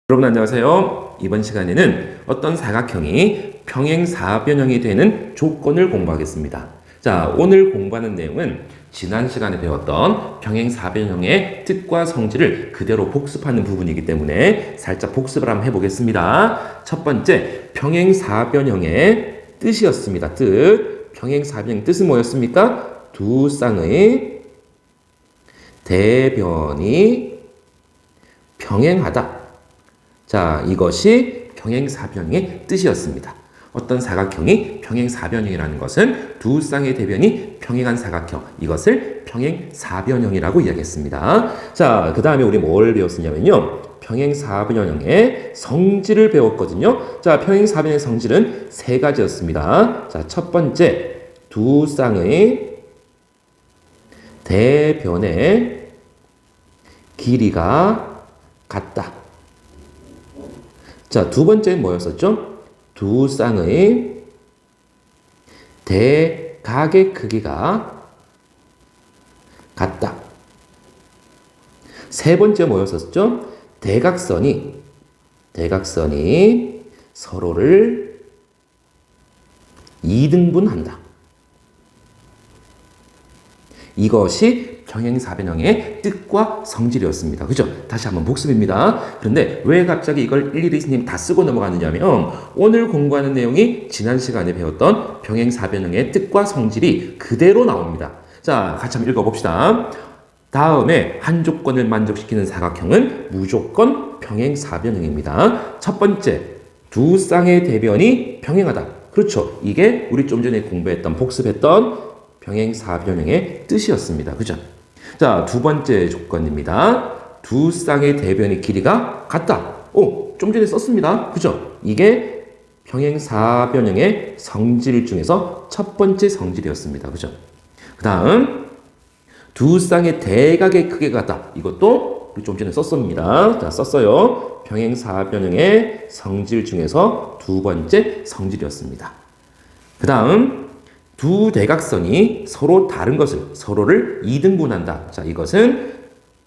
여러분 안녕하세요. 이번 시간에는 어떤 사각형이 평행사변형이 되는 조건을 공부하겠습니다. 자, 오늘 공부하는 내용은 지난 시간에 배웠던 평행사변형의 뜻과 성질을 그대로 복습하는 부분이기 때문에 살짝 복습을 한번 해보겠습니다. 첫 번째, 평행사변형의 뜻이었습니다. 뜻. 평행사변형 뜻은 뭐였습니까? 두 쌍의 대변이 평행하다. 자, 이것이 평행사변형의 뜻이었습니다. 어떤 사각형이 평행사변형이라는 것은 두 쌍의 대변이 평행한 사각형, 이것을 평행사변형이라고 이야기했습니다. 자, 그 다음에 우리 뭘 배웠었냐면요, 평행사변형의 성질을 배웠거든요. 자, 평행사변형의 성질은 세 가지였습니다. 자, 첫 번째, 두 쌍의 대변의 길이가 같다. 자, 두 번째는 뭐였었죠? 두 쌍의 대각의 크기가 같다. 세 번째 뭐였었죠? 대각선이 서로를 2등분한다. 이것이 평행사변형의 뜻과 성질이었습니다. 그죠? 다시 한번 복습입니다. 그런데 왜 갑자기 이걸 일일이 선생님 다 쓰고 넘어가느냐면 오늘 공부하는 내용이 지난 시간에 배웠던 평행사변형의 뜻과 성질이 그대로 나옵니다. 자, 같이 한번 읽어봅시다. 다음에 한 조건을 만족시키는 사각형은 무조건 평행사변형입니다. 첫 번째, 두 쌍의 대변이 평행하다. 그렇죠. 이게 우리 좀 전에 공부했던 복습했던 평행사변형의 뜻이었습니다. 그죠? 자, 두 번째 조건입니다. 두 쌍의 대변의 길이가 같다. 좀 전에 썼습니다. 그죠? 이게 평행사변형의 성질 중에서 첫 번째 성질이었습니다. 그죠? 그 다음, 두 쌍의 대각의 크기가 같다. 이것도 우리 좀 전에 썼습니다. 자, 썼어요. 평행사변형의 성질 중에서 두 번째 성질이었습니다. 그 다음, 두 대각선이 서로 다른 것을, 서로를 2등분한다. 자, 이것은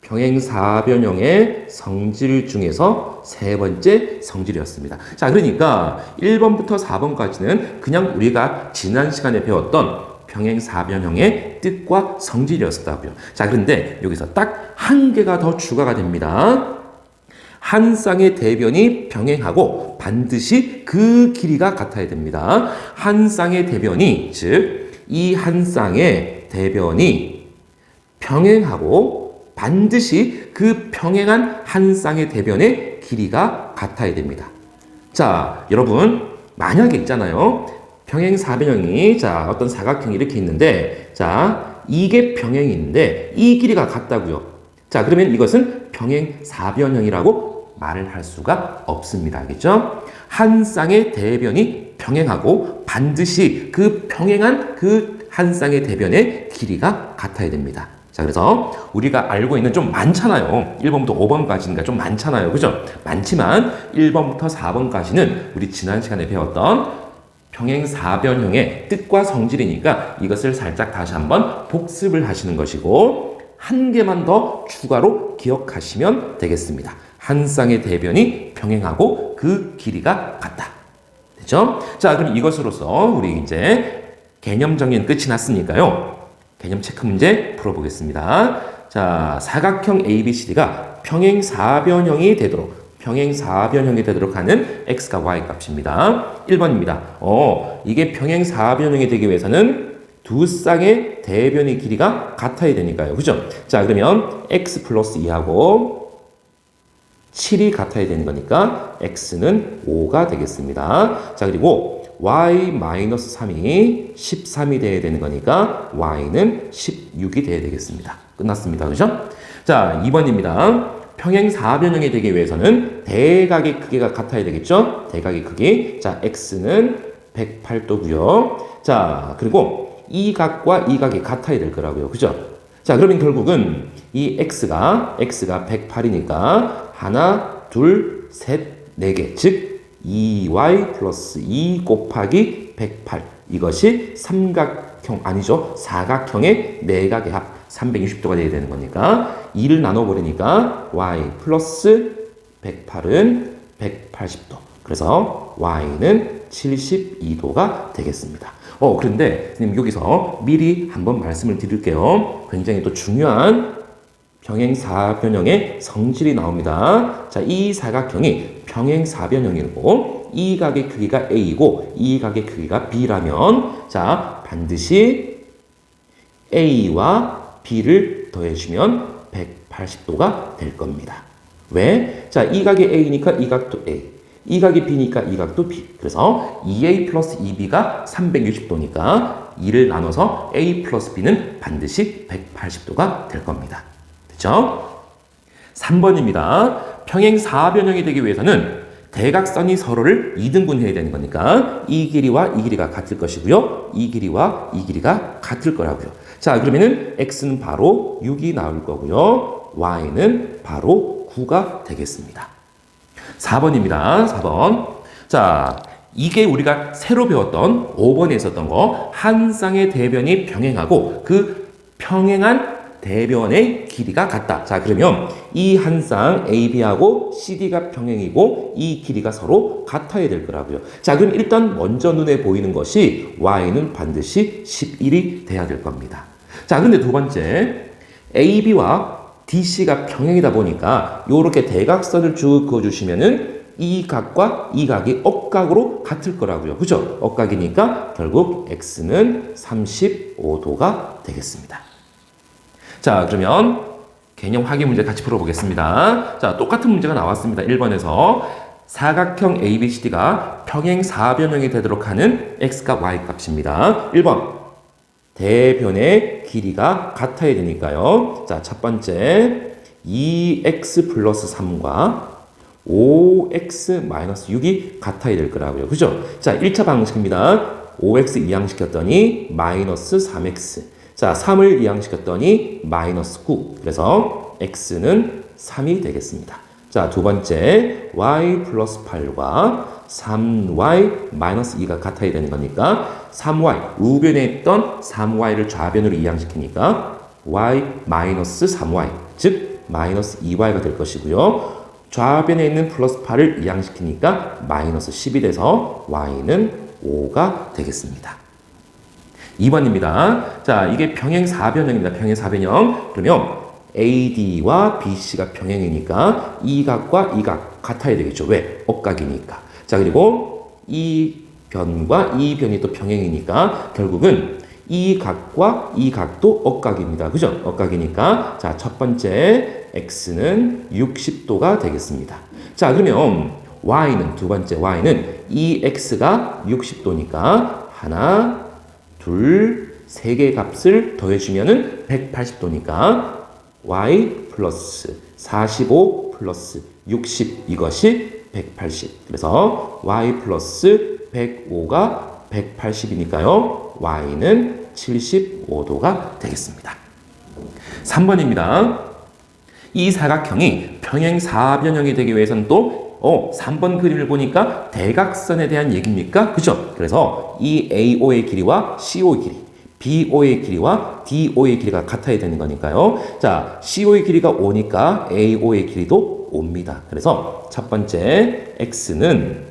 평행사변형의 성질 중에서 세 번째 성질이었습니다. 자, 그러니까 1번부터 4번까지는 그냥 우리가 지난 시간에 배웠던 평행사변형의 뜻과 성질이었다고요. 자, 그런데 여기서 딱 한 개가 더 추가가 됩니다. 한 쌍의 대변이 평행하고 반드시 그 길이가 같아야 됩니다. 한 쌍의 대변이, 즉, 이 한 쌍의 대변이 평행하고 반드시 그 평행한 한 쌍의 대변의 길이가 같아야 됩니다. 자, 여러분, 만약에 있잖아요. 평행사변형이, 자, 어떤 사각형이 이렇게 있는데, 자, 이게 평행인데, 이 길이가 같다고요. 자, 그러면 이것은 평행사변형이라고 말을 할 수가 없습니다. 알겠죠? 한 쌍의 대변이 평행하고 반드시 그 평행한 그 한 쌍의 대변의 길이가 같아야 됩니다. 자, 그래서 우리가 알고 있는 좀 많잖아요. 1번부터 5번까지니까 좀 많잖아요. 그죠? 많지만 1번부터 4번까지는 우리 지난 시간에 배웠던 평행사변형의 뜻과 성질이니까 이것을 살짝 다시 한번 복습을 하시는 것이고 한 개만 더 추가로 기억하시면 되겠습니다. 한 쌍의 대변이 평행하고 그 길이가 같다. 됐죠? 자, 그럼 이것으로서 우리 이제 개념 정리는 끝이 났으니까요. 개념 체크 문제 풀어보겠습니다. 자, 사각형 ABCD가 평행사변형이 되도록 하는 x가 y 값입니다. 1번입니다. 이게 평행사변형이 되기 위해서는 두 쌍의 대변의 길이가 같아야 되니까요. 그죠? 자, 그러면 x 플러스 2하고 7이 같아야 되는 거니까 x는 5가 되겠습니다. 자, 그리고 y-3이 13이 돼야 되는 거니까 y는 16이 돼야 되겠습니다. 끝났습니다. 그죠? 자, 2번입니다. 평행사변형이 되기 위해서는 대각의 크기가 같아야 되겠죠? 대각의 크기. 자, x는 108도고요. 자, 그리고 이 각과 이 각이 같아야 될 거라고요. 그죠? 자, 그러면 결국은 이 x가 108이니까 하나, 둘, 셋, 네 개. 즉 2y 플러스 2 곱하기 108. 이것이 삼각형 아니죠. 사각형의 내각의 합 360도가 돼야 되는 거니까 2를 나눠버리니까 y 플러스 108은 180도. 그래서 y는 72도가 되겠습니다. 그런데 선생님 여기서 미리 한번 말씀을 드릴게요. 굉장히 또 중요한 평행사변형의 성질이 나옵니다. 자, 이 사각형이 평행사변형이고 이 각의 크기가 A이고 이 각의 크기가 B라면 자, 반드시 A와 B를 더해주면 180도가 될 겁니다. 왜? 자, 이 각이 A니까 이 각도 A. 이 각이 B니까 이 각도 B. 그래서 2A 플러스 2B가 360도니까 2를 나눠서 A 플러스 B는 반드시 180도가 될 겁니다. 됐죠? 3번입니다. 평행사변형이 되기 위해서는 대각선이 서로를 2등분 해야 되는 거니까 이 길이와 이 길이가 같을 것이고요. 이 길이와 이 길이가 같을 거라고요. 자, 그러면은 x는 바로 6이 나올 거고요. y는 바로 9가 되겠습니다. 4번입니다. 4번. 자, 이게 우리가 새로 배웠던 5번에 있었던 거 한 쌍의 대변이 병행하고 그 평행한 대변의 길이가 같다. 자, 그러면 이 한 쌍 AB하고 CD가 평행이고 이 길이가 서로 같아야 될 거라고요. 자, 그럼 일단 먼저 눈에 보이는 것이 Y는 반드시 11이 돼야 될 겁니다. 자, 근데 두 번째 AB와 DC가 평행이다 보니까 이렇게 대각선을 쭉 그어주시면은 이 각과 이 각이 억각으로 같을 거라고요. 그죠? 억각이니까 결국 X는 35도가 되겠습니다. 자, 그러면 개념 확인 문제 같이 풀어보겠습니다. 자, 똑같은 문제가 나왔습니다. 1번에서 사각형 ABCD가 평행사변형이 되도록 하는 X값 Y값입니다. 1번 대변의 길이가 같아야 되니까요. 자, 첫 번째 2x 플러스 3과 5x 마이너스 6이 같아야 될 거라고요. 그죠? 자, 1차 방식입니다. 5x 이항시켰더니 마이너스 3x. 자, 3을 이항시켰더니 마이너스 9. 그래서 x는 3이 되겠습니다. 자, 두 번째 y 플러스 8과 3y 마이너스 2가 같아야 되는 거니까 3y, 우변에 있던 3y를 좌변으로 이항시키니까 y 마이너스 3y, 즉 마이너스 2y가 될 것이고요. 좌변에 있는 플러스 8을 이항시키니까 마이너스 10이 돼서 y는 5가 되겠습니다. 2번입니다. 자, 이게 평행사변형입니다. 평행사변형. 그러면 AD와 BC가 평행이니까 이 각과 이 각 같아야 되겠죠. 왜? 억각이니까. 자, 그리고 이 변과 이 변이 또 평행이니까 결국은 이 각과 이 각도 억각입니다. 그죠? 억각이니까 자, 첫 번째 X는 60도가 되겠습니다. 자, 그러면 Y는 두 번째 Y는 이 X가 60도니까 하나, 둘, 세 개의 값을 더해주면은 180도니까 y 플러스 45 플러스 60 이것이 180. 그래서 y 플러스 105가 180이니까요. y는 75도가 되겠습니다. 3번입니다. 이 사각형이 평행사변형이 되기 위해서는 또 3번 그림을 보니까 대각선에 대한 얘기입니까? 그죠? 그래서 이 AO의 길이와 CO의 길이, BO의 길이와 DO의 길이가 같아야 되는 거니까요. 자, CO의 길이가 5니까 AO의 길이도 5입니다. 그래서 첫 번째 X는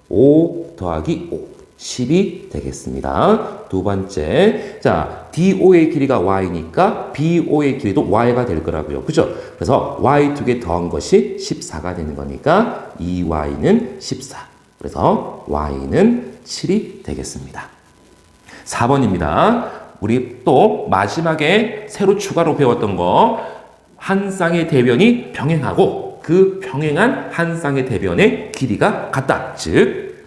5 더하기 5, 10이 되겠습니다. 두 번째, 자, DO의 길이가 Y니까 BO의 길이도 Y가 될 거라고요. 그죠? 그래서 Y 두 개 더한 것이 14가 되는 거니까 2Y는 14. 그래서 Y는 7이 되겠습니다. 4번입니다. 우리 또 마지막에 새로 추가로 배웠던 거 한 쌍의 대변이 병행하고 그 병행한 한 쌍의 대변의 길이가 같다. 즉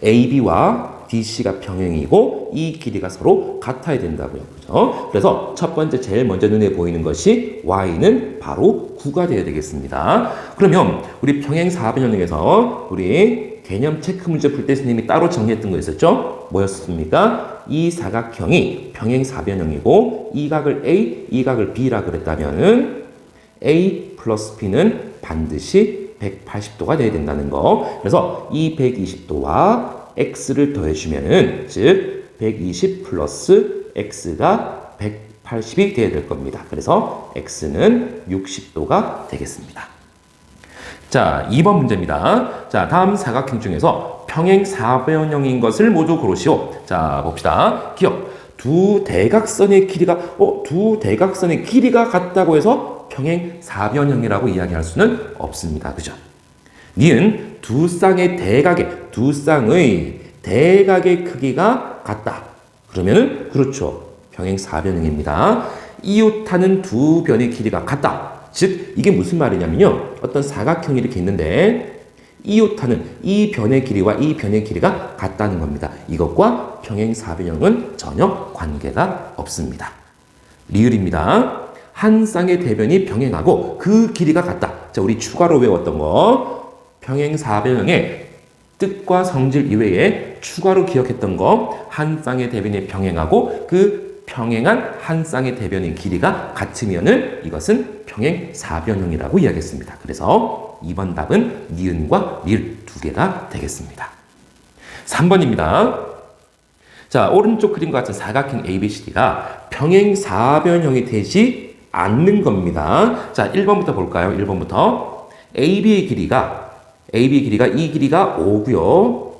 AB와 DC가 병행이고 이 길이가 서로 같아야 된다고요. 그죠? 그래서 첫 번째 제일 먼저 눈에 보이는 것이 Y는 바로 9가 되어야 되겠습니다. 그러면 우리 평행사변형에서 우리 개념 체크 문제 풀 때 선생님이 따로 정리했던 거 있었죠? 뭐였습니까? 이 사각형이 평행사변형이고 이 각을 A, 이 각을 B라 그랬다면은 A 플러스 B는 반드시 180도가 돼야 된다는 거. 그래서 이 120도와 X를 더해주면은 즉 120 플러스 X가 180이 돼야 될 겁니다. 그래서 X는 60도가 되겠습니다. 자, 2번 문제입니다. 자, 다음 사각형 중에서 평행 사변형인 것을 모두 고르시오. 자, 봅시다. 기억. 두 대각선의 길이가 같다고 해서 평행 사변형이라고 이야기할 수는 없습니다. 그죠? 니은 두 쌍의 대각의 크기가 같다. 그러면은 그렇죠. 평행 사변형입니다. 이웃하는 두 변의 길이가 같다. 즉 이게 무슨 말이냐면요. 어떤 사각형이 이렇게 있는데 이웃하는 이 변의 길이와 이 변의 길이가 같다는 겁니다. 이것과 평행 사변형은 전혀 관계가 없습니다. 리을입니다. 한 쌍의 대변이 병행하고 그 길이가 같다. 자, 우리 추가로 외웠던 거 평행 사변형의 뜻과 성질 이외에 추가로 기억했던 거 한 쌍의 대변이 병행하고 그 평행한 한 쌍의 대변의 길이가 같으면은 이것은 평행 사변형이라고 이야기했습니다. 그래서 2번 답은 니은과 리을 두 개가 되겠습니다. 3번입니다. 자, 오른쪽 그림과 같은 사각형 ABCD가 평행 사변형이 되지 않는 겁니다. 자, 1번부터 볼까요? 1번부터 AB의 길이가 이 길이가 5고요.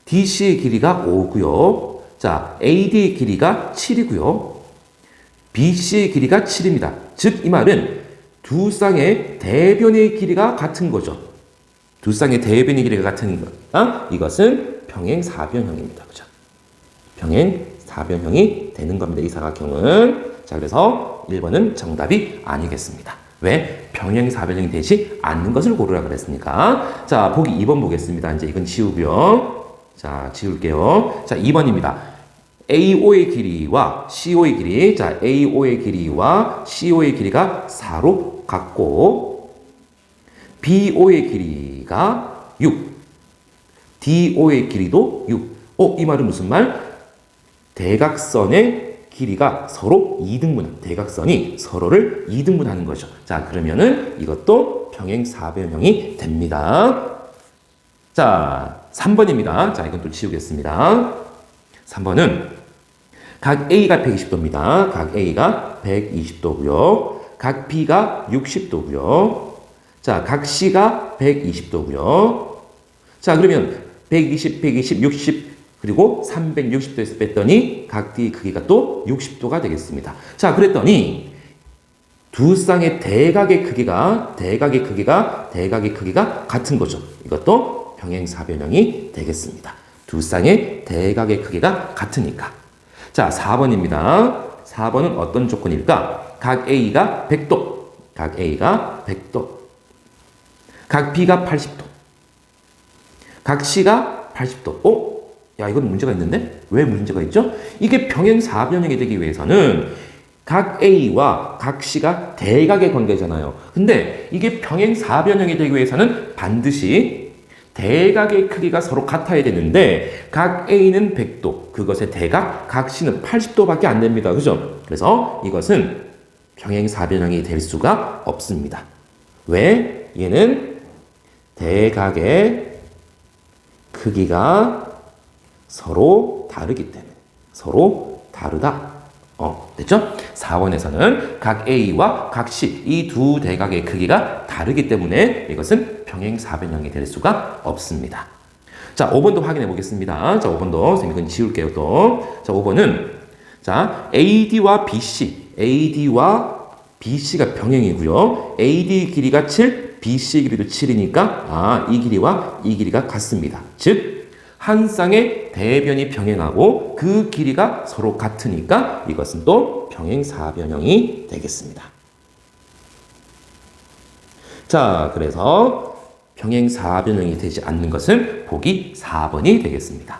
DC의 길이가 5고요. 자, AD의 길이가 7이고요. BC의 길이가 7입니다. 즉, 이 말은 두 쌍의 대변의 길이가 같은 거죠. 두 쌍의 대변의 길이가 같은 거니까 이것은 평행 사변형입니다. 그죠? 평행 사변형이 되는 겁니다. 이 사각형은. 자, 그래서 1번은 정답이 아니겠습니다. 왜? 평행 사변형이 되지 않는 것을 고르라 그랬으니까. 자, 보기 2번 보겠습니다. 이제 이건 지우고요. 자, 지울게요. 자, 2번입니다. AO의 길이와 CO의 길이. 자, AO의 길이와 CO의 길이가 4로 같고, BO의 길이가 6, DO의 길이도 6. 이 말은 무슨 말? 대각선의 길이가 서로 2등분, 대각선이 서로를 2등분하는 거죠. 자, 그러면은 이것도 평행 사변형이 됩니다. 자, 3번입니다. 자, 이건 또 지우겠습니다. 3번은 각 A가 120도입니다. 각 A가 120도고요. 각 B가 60도고요. 자, 각 C가 120도고요. 자, 그러면 120, 60, 그리고 360도에서 뺐더니 각 D의 크기가 또 60도가 되겠습니다. 자, 그랬더니 두 쌍의 대각의 크기가 같은 거죠. 이것도 평행 사변형이 되겠습니다. 두 쌍의 대각의 크기가 같으니까. 자, 4번입니다. 4번은 어떤 조건일까? 각 A가 100도. 각 A가 100도. 각 B가 80도. 각 C가 80도. 야, 이건 문제가 있는데? 왜 문제가 있죠? 이게 평행 사변형이 되기 위해서는 각 A와 각 C가 대각의 관계잖아요. 근데 이게 평행 사변형이 되기 위해서는 반드시 대각의 크기가 서로 같아야 되는데 각 A는 100도, 그것의 대각, 각 C는 80도밖에 안 됩니다. 그죠? 그래서 이것은 평행 사변형이 될 수가 없습니다. 왜? 얘는 대각의 크기가 서로 다르기 때문에. 서로 다르다. 됐죠? 4번에서는 각 A와 각 C 이 두 대각의 크기가 다르기 때문에 이것은 평행 사변형이 될 수가 없습니다. 자, 5번도 확인해 보겠습니다. 자, 5번도 선생님 이건 지울게요 또. 자, 5번은 자, AD와 BC가 병행이고요. AD 길이가 7, BC 길이도 7이니까 이 길이와 이 길이가 같습니다. 즉 한 쌍의 대변이 병행하고 그 길이가 서로 같으니까 이것은 또 평행 사변형이 되겠습니다. 자, 그래서 평행 사변형이 되지 않는 것은 보기 4번이 되겠습니다.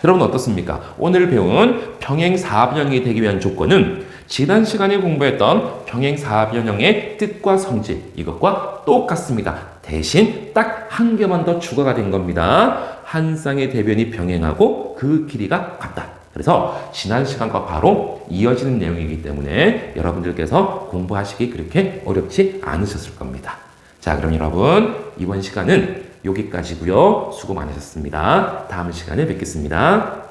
여러분 어떻습니까? 오늘 배운 평행 사변형이 되기 위한 조건은 지난 시간에 공부했던 평행 사변형의 뜻과 성질 이것과 똑같습니다. 대신 딱 한 개만 더 추가가 된 겁니다. 한 쌍의 대변이 병행하고 그 길이가 같다. 그래서 지난 시간과 바로 이어지는 내용이기 때문에 여러분들께서 공부하시기 그렇게 어렵지 않으셨을 겁니다. 자, 그럼 여러분 이번 시간은 여기까지고요. 수고 많으셨습니다. 다음 시간에 뵙겠습니다.